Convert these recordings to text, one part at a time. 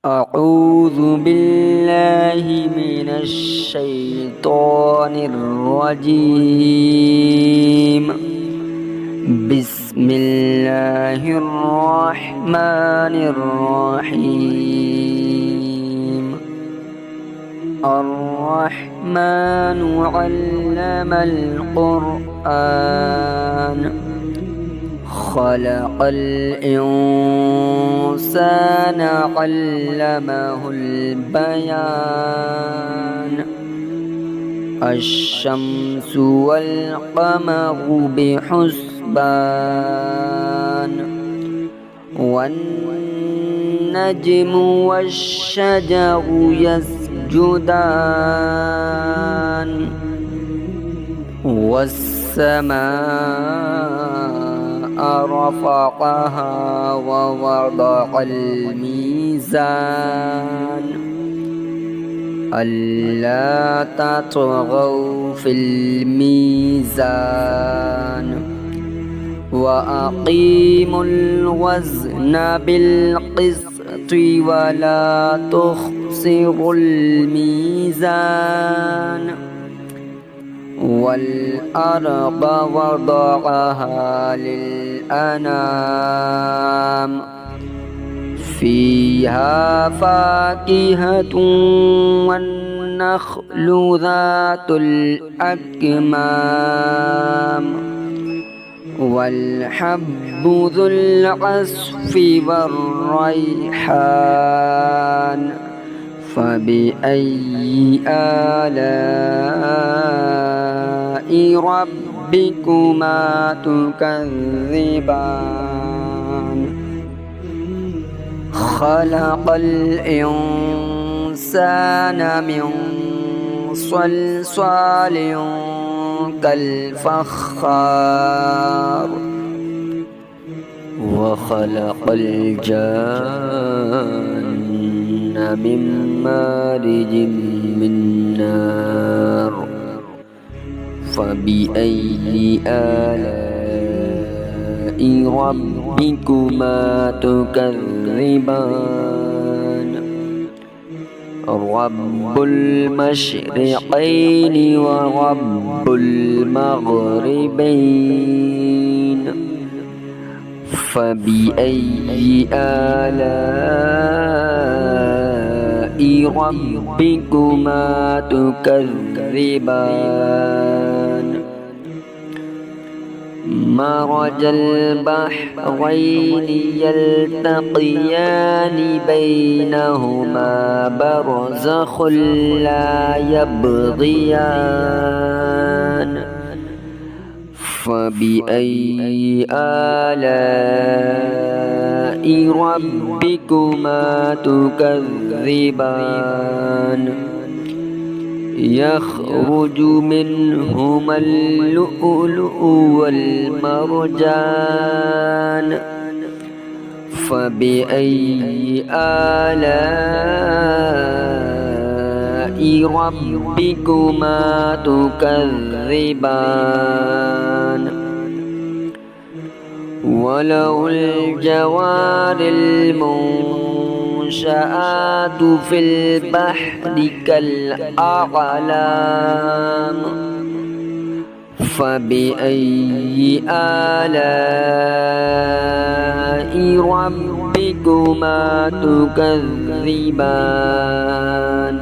أعوذ بالله من الشيطان الرجيم. بسم الله الرحمن الرحيم. الرحمن علم القرآن خلق الإنسان علمه البيان. الشمس والقمر بحسبان والنجم والشجر يسجدان والسماء رفعها ووضع الميزان ألا تطغوا في الميزان وأقيموا الوزن بالقسط ولا تخسروا الميزان. والأرض وضعها للأنام فيها فاكهة والنخل ذات الأكمام والحب ذو العصف والريحان. فبأي آلاء ربكما تكذبان. خلق الإنسان من صلصال كالفخار وخلق الجان من مارج من نار. فبأي آلاء ربكما تكذبان. رب المشرقين ورب المغربين. فبأي آلاء ربكما تكذبان. مرج البحرين يلتقيان بينهما برزخ لا يبغيان. فبأي آلاء ربكما تكذبان. يخرج منهما اللؤلؤ والمرجان. فبأي آلاء ربكما تكذبان. وله الجوار المنشآت في البحر كالأعلام. فبأي آلاء ربكما تكذبان.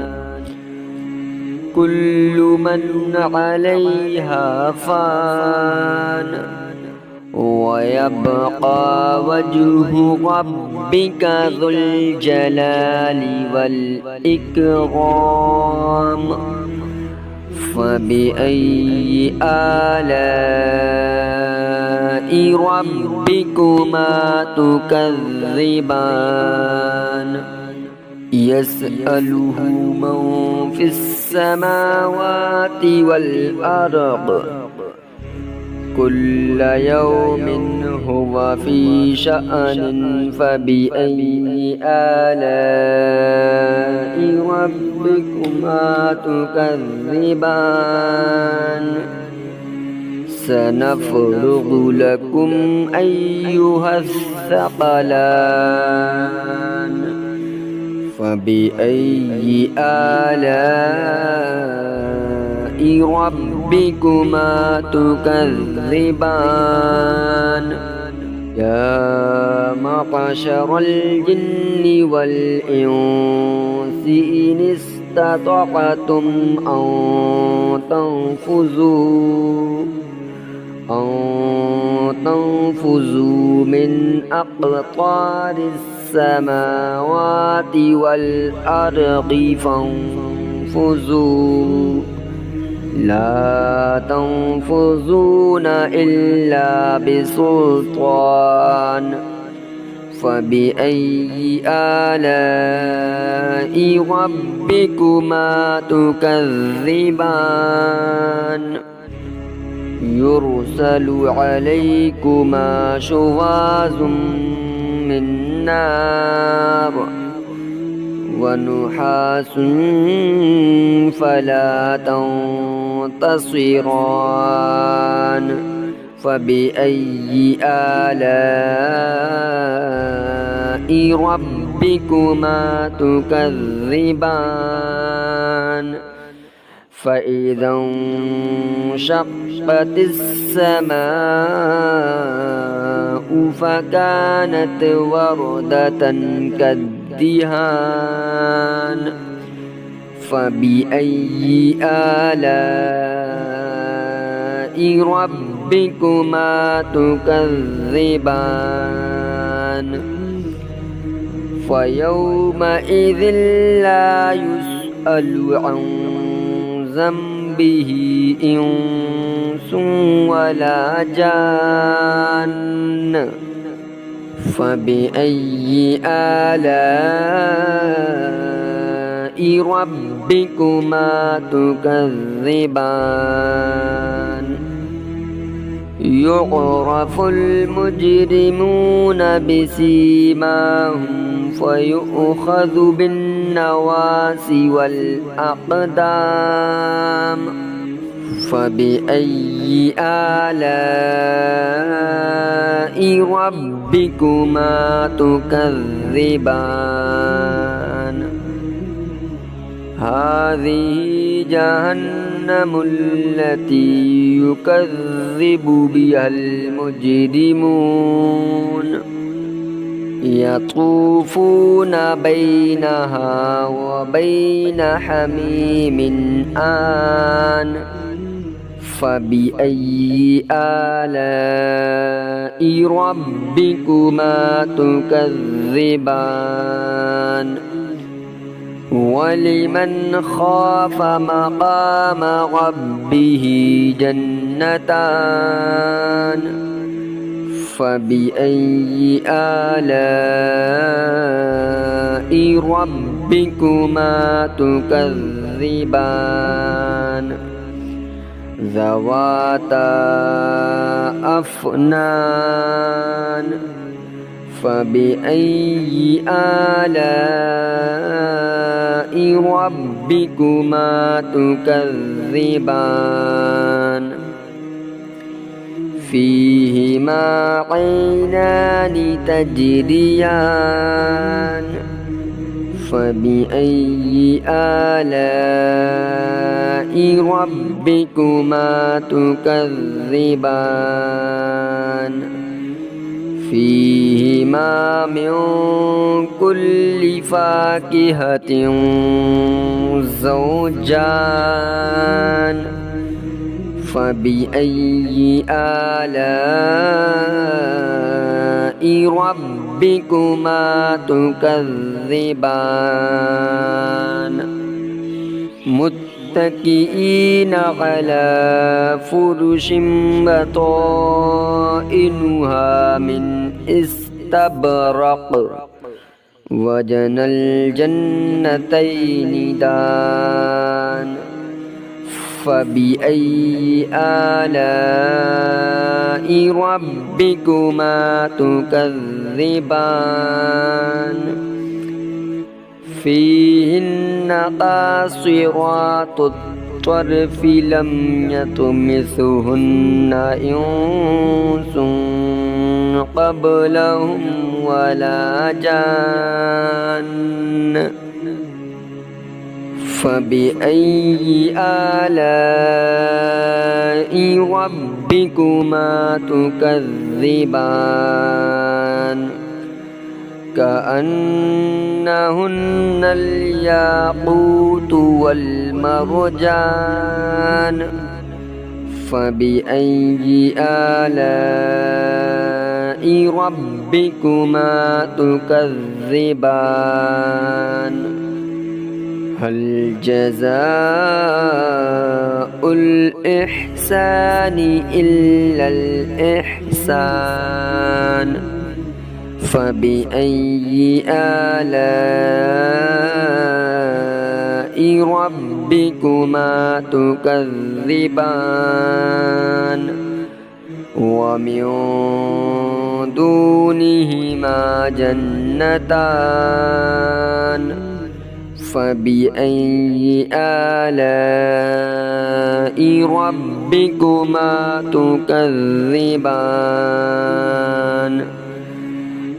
كل من عليها فان ويبقى وجه ربك ذو الجلال والإكرام. فبأي آلاء ربكما تكذبان. يسأله من في السماوات والأرض كل يوم هو في شأن. فبأي آلاء ربكما تكذبان. سنفرغ لكم أيها الثقلان فبأي آلاء ربكما تكذبان يا معشر الجن والإنس إن استطعتم أن تنفذوا من أقطار السماوات والأرض فانفذوا لا تنفذون إلا بسلطان فبأي آلاء ربكما تكذبان يرسل عليكما شواظ من نار ونحاس فلا تنتصران فبأي آلاء ربكما تكذبان فإذا انشقت السماء فكانت وردة كالدهان فبأي آلاء ربكما تكذبان فيومئذ لا يسأل عن ذنبه إنس ولا جان فبأي آلاء ربكما تكذبان يعرف المجرمون بسيماهم فيؤخذ بالنواصي والأقدام فبأي آلاء ربكما تكذبان هذه جهنم التي يكذب بها المجرمون يطوفون بينها وبين حميم آن فبأي آلاء ربكما تكذبان ولمن خاف مقام ربه جنتان فبأي آلاء ربكما تكذبان ذواتا أفنان فبأي آلاء ربكما تكذبان فيهما عينان تجريان فبأي آلاء ربكما تكذبان فيهما من كل فاكهة زوجان فبأي آلاء ربكما تكذبان متكئين على فرش بطائنها من استبرق وجنى الجنتين دان فبأي آلاء ربكما تكذبان فيهن قاصرات الطرف لم يطمثهن إنس قبلهم ولا جان فبأي آلاء ربكما تكذبان كأنهن الياقوت والمرجان فبأي آلاء ربكما تكذبان هل جزاء الإحسان إلا الإحسان فبأي آلاء ربكما تكذبان ومن دونهما جنتان فبأي آلاء ربكما تكذبان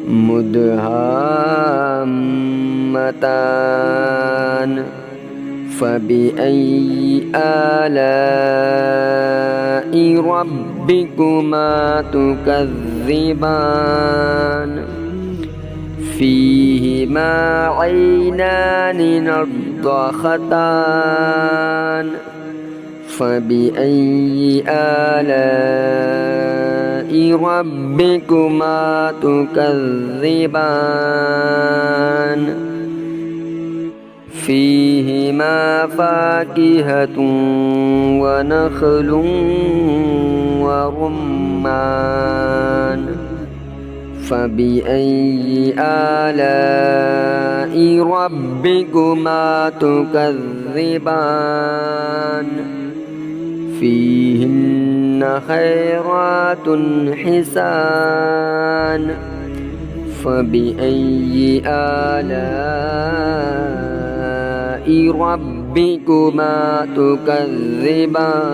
مدهامتان فبأي آلاء ربكما تكذبان فيهما عينان نضاختان فبأي آلاء ربكما تكذبان فيهما فاكهة ونخل ورمان فبأي آلاء ربكما تكذبان فيهن خيرات حسان فبأي آلاء ربكما تكذبان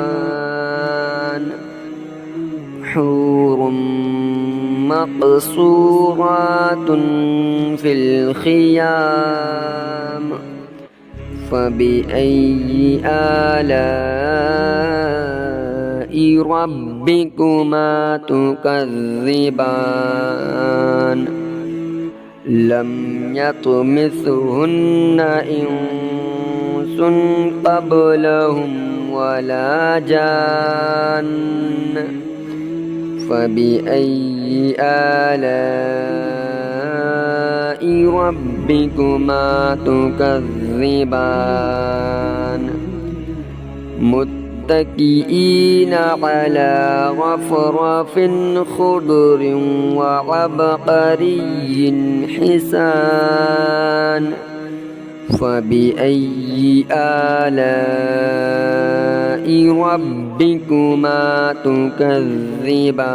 حور مقصورات في الخيام فبأي آلاء ربكما تكذبان لم يطمثهن إنس قبلهم ولا جان فبأي آلاء ربكما تكذبان متكئين على رفرف خضر وعبقري حسان فبأي آلاء ربكما تكذبان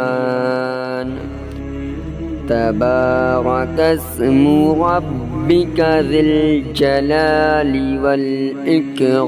تبارك اسم ربك ذي الجلال والإكرام